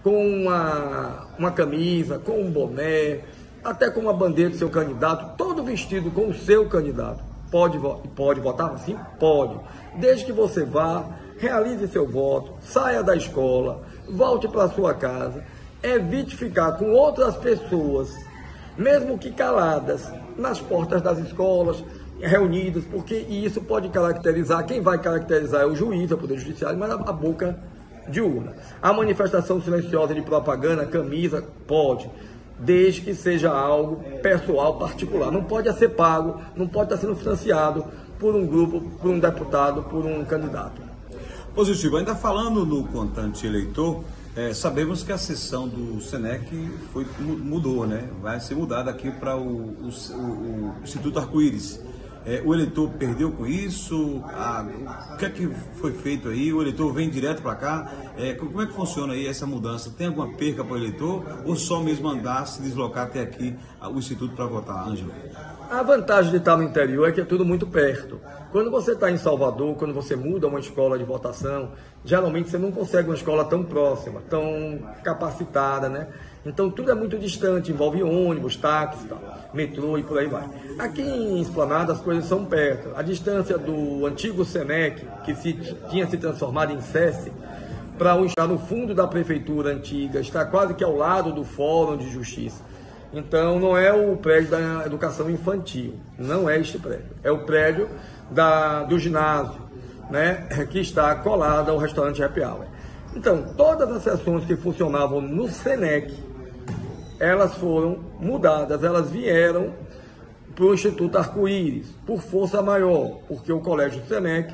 com uma camisa, com um boné, até com uma bandeira do seu candidato, todo vestido com o seu candidato. Pode votar? Sim, pode. Desde que você vá, realize seu voto, saia da escola, volte para sua casa, evite ficar com outras pessoas, mesmo que caladas, nas portas das escolas, reunidas, porque isso pode caracterizar, quem vai caracterizar é o juiz, é o Poder Judiciário, mas a boca de urna. A manifestação silenciosa de propaganda, camisa, pode, desde que seja algo pessoal, particular. Não pode ser pago, não pode estar sendo financiado por um grupo, por um deputado, por um candidato. Positivo. Ainda falando no contante eleitor, sabemos que a sessão do SENEC mudou, né? Vai ser mudada aqui para o Instituto Arco-Íris. O eleitor perdeu com isso? O que é que foi feito aí? O eleitor vem direto para cá? Como é que funciona aí essa mudança? Tem alguma perca para o eleitor ou só mesmo andar, se deslocar até aqui o Instituto para votar, Ângelo? A vantagem de estar no interior é que é tudo muito perto. Quando você está em Salvador, quando você muda uma escola de votação, geralmente você não consegue uma escola tão próxima, tão capacitada, né? Então tudo é muito distante, envolve ônibus, táxi, metrô e por aí vai. Aqui em Esplanada as coisas são perto. A distância do antigo SENEC, que tinha se transformado em SESI, para estar no fundo da prefeitura antiga, está quase que ao lado do Fórum de Justiça. Então não é o prédio da educação infantil, não é este prédio, é o prédio do ginásio, né, que está colado ao restaurante Happy Hour. Então, todas as sessões que funcionavam no SENEC, elas foram mudadas, elas vieram para o Instituto Arco-Íris, por força maior, porque o colégio SENEC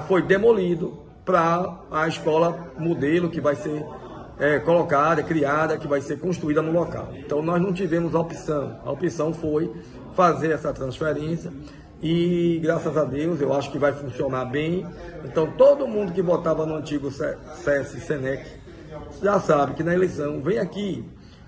foi demolido para a escola modelo que vai ser colocada, criada, que vai ser construída no local. Então nós não tivemos opção, a opção foi fazer essa transferência e graças a Deus eu acho que vai funcionar bem. Então todo mundo que votava no antigo SENEC já sabe que na eleição vem aqui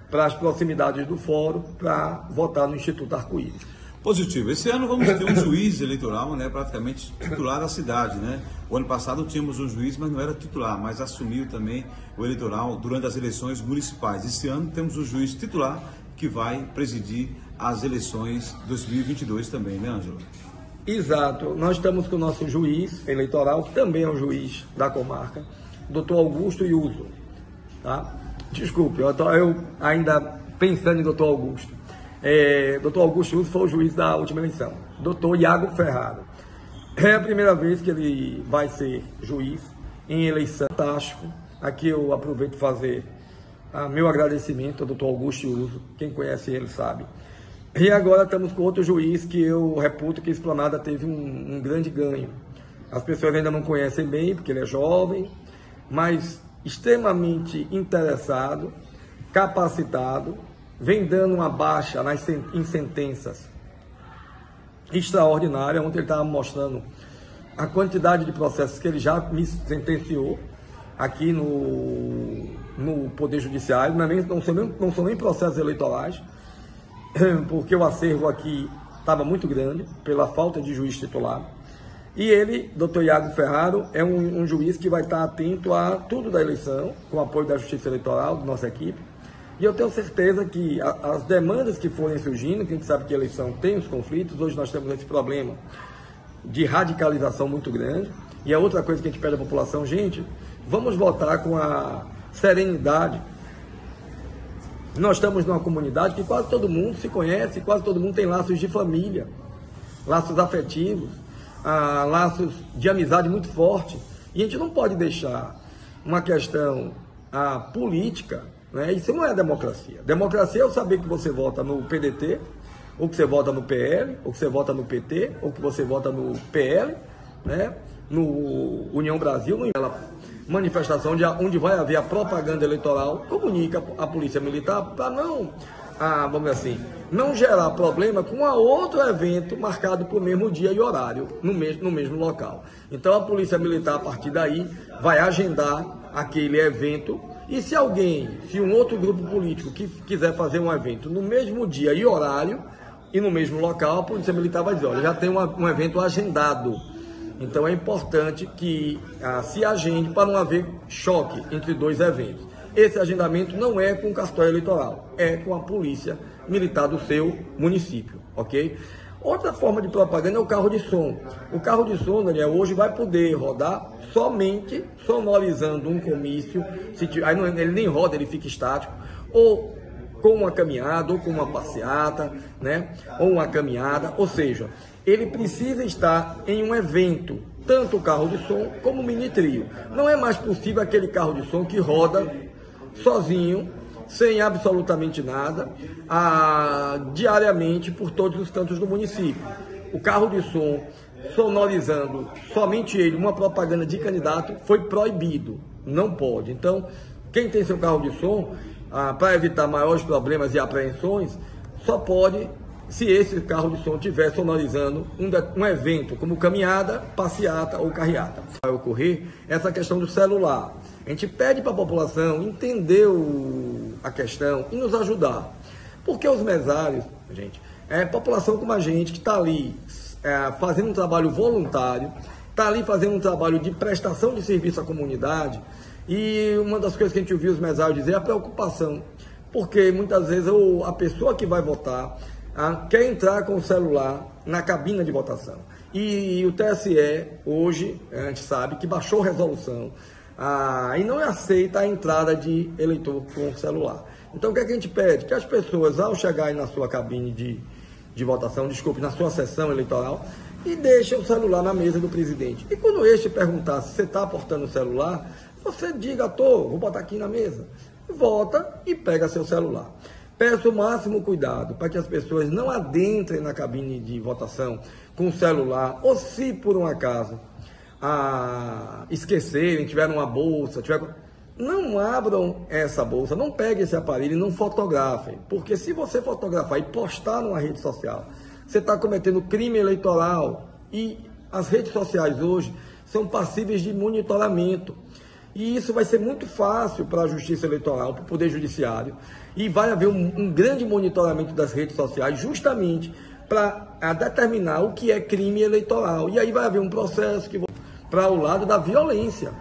para as proximidades do fórum para votar no Instituto Arco-Íris. Positivo. Esse ano vamos ter um juiz eleitoral, né, praticamente titular da cidade, né? O ano passado tínhamos um juiz, mas não era titular, mas assumiu também o eleitoral durante as eleições municipais. Esse ano temos um juiz titular que vai presidir as eleições 2022 também, né, Ângelo? Exato. Nós estamos com o nosso juiz eleitoral, que também é um juiz da comarca, doutor Augusto Iuso, tá? Desculpe, eu ainda pensando em doutor Augusto. Dr. Augusto Iuso foi o juiz da última eleição. Dr. Iago Ferraro. É a primeira vez que ele vai ser juiz em eleição. Fantástico. Aqui eu aproveito para fazer meu agradecimento ao Dr. Augusto Iuso. Quem conhece ele sabe. E agora estamos com outro juiz que eu reputo que Esplanada teve um grande ganho. As pessoas ainda não conhecem bem, porque ele é jovem, mas extremamente interessado, capacitado, vem dando uma baixa em sentenças extraordinária. Ontem ele estava mostrando a quantidade de processos que ele já me sentenciou aqui no Poder Judiciário. Não são nem processos eleitorais, porque o acervo aqui estava muito grande pela falta de juiz titular. E ele, Dr. Iago Ferraro, é um juiz que vai estar atento a tudo da eleição, com o apoio da Justiça Eleitoral, da nossa equipe. E eu tenho certeza que as demandas que forem surgindo, que a gente sabe que a eleição tem os conflitos, hoje nós temos esse problema de radicalização muito grande. E a outra coisa que a gente pede à população, gente, vamos votar com a serenidade. Nós estamos numa comunidade que quase todo mundo se conhece, quase todo mundo tem laços de família, laços afetivos, laços de amizade muito forte. E a gente não pode deixar uma questão política, né? Isso não é democracia. Democracia é eu saber que você vota no PDT, ou que você vota no PL, ou que você vota no PT, ou que você vota no PL, né? No União Brasil, naquela manifestação onde vai haver a propaganda eleitoral, comunica a Polícia Militar para não, vamos dizer assim, não gerar problema com outro evento marcado para o mesmo dia e horário, no mesmo local. Então a Polícia Militar, a partir daí, vai agendar aquele evento. E se um outro grupo político que quiser fazer um evento no mesmo dia e horário e no mesmo local, a Polícia Militar vai dizer, olha, já tem um evento agendado. Então é importante que se agende para não haver choque entre dois eventos. Esse agendamento não é com o cartório eleitoral, é com a polícia militar do seu município, ok? Outra forma de propaganda é o carro de som. O carro de som, Daniel, hoje vai poder rodar somente sonorizando um comício, aí ele nem roda, ele fica estático, ou com uma caminhada, ou com uma passeata, né? Ou uma caminhada, ou seja, ele precisa estar em um evento, tanto o carro de som como o mini trio. Não é mais possível aquele carro de som que roda sozinho, sem absolutamente nada, diariamente por todos os cantos do município. O carro de som sonorizando somente ele, uma propaganda de candidato, foi proibido, não pode. Então, quem tem seu carro de som, para evitar maiores problemas e apreensões, só pode se esse carro de som estiver sonorizando um evento, como caminhada, passeata ou carreata. Vai ocorrer essa questão do celular. A gente pede para a população entender a questão e nos ajudar. Porque os mesários, gente, é população como a gente que está ali fazendo um trabalho voluntário, está ali fazendo um trabalho de prestação de serviço à comunidade. E uma das coisas que a gente ouviu os mesários dizer é a preocupação. Porque muitas vezes a pessoa que vai votar quer entrar com o celular na cabina de votação. E o TSE, hoje, a gente sabe que baixou resolução e não aceita a entrada de eleitor com o celular. Então, o que é que a gente pede? Que as pessoas, ao chegarem na sua cabine de votação, na sua sessão eleitoral, e deixem o celular na mesa do presidente. E quando este perguntar se você está portando o celular, você diga, vou botar aqui na mesa. Vota e pega seu celular. Peço o máximo cuidado para que as pessoas não adentrem na cabine de votação com o celular, ou se por um acaso esquecerem, tiveram uma bolsa, não abram essa bolsa, não peguem esse aparelho e não fotografem, porque se você fotografar e postar numa rede social, você está cometendo crime eleitoral e as redes sociais hoje são passíveis de monitoramento. E isso vai ser muito fácil para a Justiça Eleitoral, para o Poder Judiciário, e vai haver um grande monitoramento das redes sociais justamente para determinar o que é crime eleitoral. E aí vai haver um processo para o lado da violência.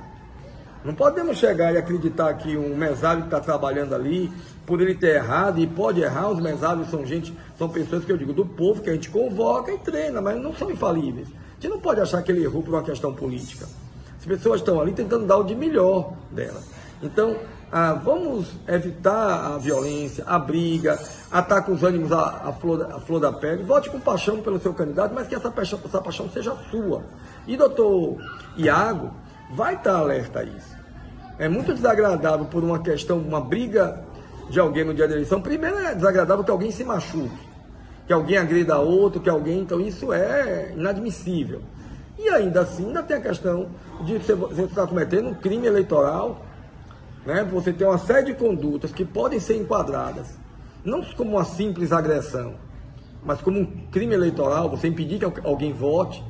Não podemos chegar e acreditar que um mesário que está trabalhando ali, por ele ter errado, e pode errar, os mesários são pessoas que eu digo do povo, que a gente convoca e treina, mas não são infalíveis. A gente não pode achar que ele errou por uma questão política. As pessoas estão ali tentando dar o de melhor delas. Então, vamos evitar a violência, a briga, estar com os ânimos à flor da pele. Vote com paixão pelo seu candidato, mas que essa paixão seja sua. E doutor Iago vai estar alerta a isso. É muito desagradável por uma questão, uma briga de alguém no dia da eleição. Primeiro é desagradável que alguém se machuque, que alguém agrida outro, então isso é inadmissível. E ainda assim, ainda tem a questão de você estar cometendo um crime eleitoral, né? Você tem uma série de condutas que podem ser enquadradas, não como uma simples agressão, mas como um crime eleitoral, você impedir que alguém vote,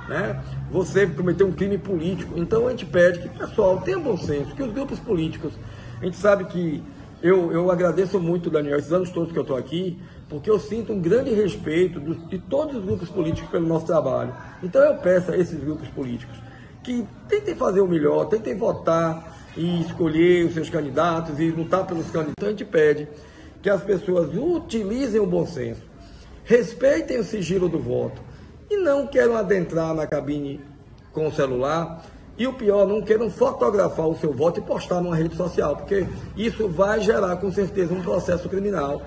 né? Você cometer um crime político. Então a gente pede que o pessoal tenha bom senso, que os grupos políticos, a gente sabe que eu agradeço muito, Daniel, esses anos todos que eu estou aqui, porque eu sinto um grande respeito de todos os grupos políticos pelo nosso trabalho. Então eu peço a esses grupos políticos que tentem fazer o melhor, tentem votar e escolher os seus candidatos e lutar pelos candidatos. Então a gente pede que as pessoas utilizem o bom senso, respeitem o sigilo do voto e não queiram adentrar na cabine com o celular. E o pior, não queiram fotografar o seu voto e postar numa rede social, porque isso vai gerar com certeza um processo criminal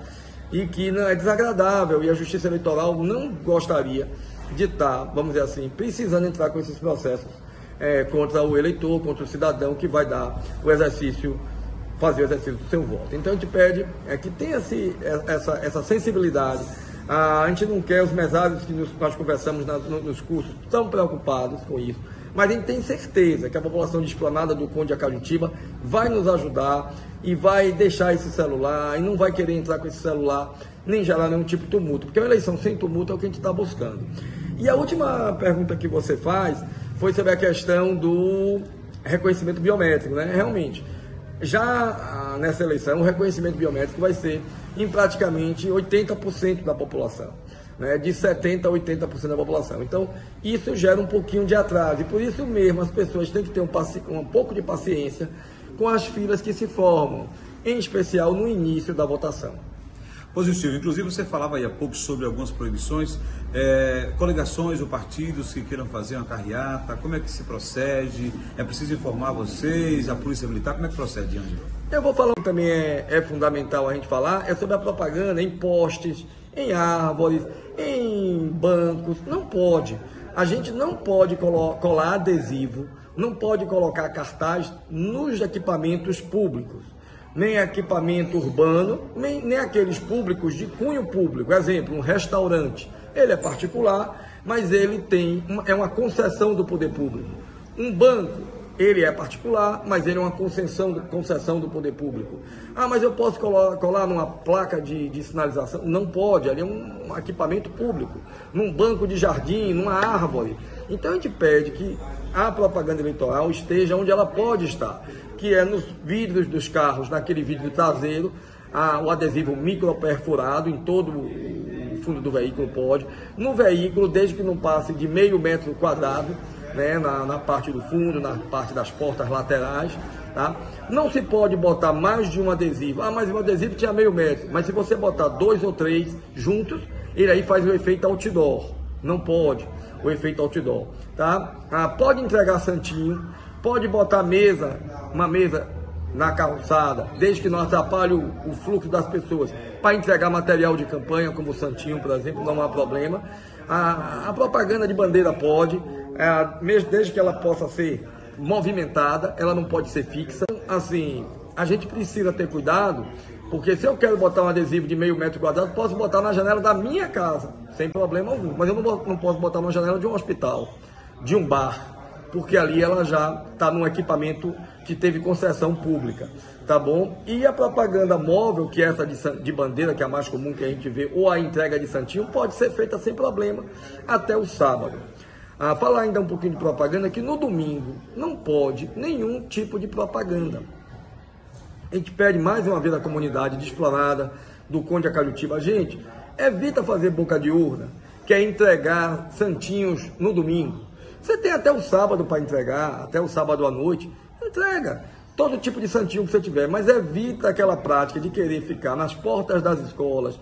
e que não é desagradável, e a Justiça Eleitoral não gostaria de estar, vamos dizer assim, precisando entrar com esses processos contra o eleitor, contra o cidadão que vai dar fazer o exercício do seu voto. Então a gente pede que tenha essa sensibilidade. A gente não quer, os mesários que nós conversamos nos cursos estão preocupados com isso, mas a gente tem certeza que a população de Esplanada do Conde Acajutiba vai nos ajudar e vai deixar esse celular e não vai querer entrar com esse celular nem gerar nenhum tipo de tumulto, porque uma eleição sem tumulto é o que a gente está buscando. E a última pergunta que você faz foi sobre a questão do reconhecimento biométrico, né? Realmente, já nessa eleição, o reconhecimento biométrico vai ser em praticamente 80% da população. né, de 70% a 80% da população. Então, isso gera um pouquinho de atraso. E por isso mesmo as pessoas têm que ter um pouco de paciência com as filas que se formam, em especial no início da votação. Positivo. Inclusive, você falava aí há pouco sobre algumas proibições, coligações ou partidos que queiram fazer uma carreata, como é que se procede? É preciso informar vocês, a Polícia Militar, como é que procede, Ângelo? Eu vou falar que também é fundamental a gente falar, é sobre a propaganda em postes, em árvores, em bancos. Não pode. A gente não pode colar adesivo, não pode colocar cartaz nos equipamentos públicos, nem equipamento urbano, nem aqueles públicos de cunho público. Exemplo, um restaurante, ele é particular, mas ele é uma concessão do poder público. Um banco, ele é particular, mas ele é uma concessão do poder público. Ah, mas eu posso colar numa placa de sinalização? Não pode, ali é um equipamento público, num banco de jardim, numa árvore. Então a gente pede que a propaganda eleitoral esteja onde ela pode estar, que é nos vidros dos carros, naquele vidro traseiro, o adesivo microperfurado em todo o fundo do veículo pode, no veículo, desde que não passe de meio metro quadrado, né, na parte do fundo, na parte das portas laterais, tá? Não se pode botar mais de um adesivo. Ah, mas o adesivo tinha meio metro, mas se você botar 2 ou 3 juntos, ele aí faz o efeito outdoor. Não pode o efeito outdoor, tá? Pode entregar santinho, pode botar uma mesa na calçada, desde que não atrapalhe o fluxo das pessoas, para entregar material de campanha, como o santinho, por exemplo, não há problema. A propaganda de bandeira pode, mesmo desde que ela possa ser movimentada, ela não pode ser fixa. Assim, a gente precisa ter cuidado, porque se eu quero botar um adesivo de meio metro quadrado, posso botar na janela da minha casa, sem problema algum. Mas eu não posso botar na janela de um hospital, de um bar, porque ali ela já está num equipamento que teve concessão pública, tá bom? E a propaganda móvel, que é essa de bandeira, que é a mais comum que a gente vê, ou a entrega de santinho, pode ser feita sem problema até o sábado. Falar ainda um pouquinho de propaganda, que no domingo não pode nenhum tipo de propaganda. A gente pede mais uma vez à comunidade de Esplanada, do Conde Acalhutiba, gente, evita fazer boca de urna, que é entregar santinhos no domingo. Você tem até o sábado para entregar, até o sábado à noite, entrega todo tipo de santinho que você tiver, mas evita aquela prática de querer ficar nas portas das escolas,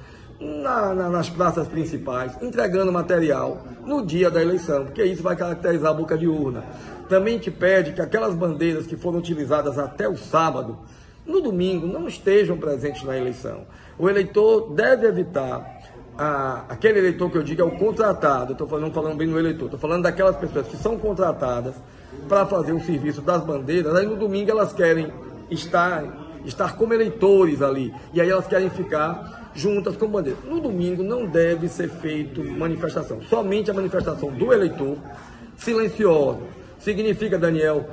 nas praças principais, entregando material no dia da eleição, porque isso vai caracterizar a boca de urna. Também te pede que aquelas bandeiras que foram utilizadas até o sábado, no domingo, não estejam presentes na eleição. O eleitor deve evitar, aquele eleitor que eu digo é o contratado, eu não falando bem do eleitor, estou falando daquelas pessoas que são contratadas para fazer o serviço das bandeiras, aí no domingo elas querem estar como eleitores ali, e aí elas querem ficar juntas com bandeira. No domingo não deve ser feito manifestação, somente a manifestação do eleitor, silenciosa. Significa, Daniel,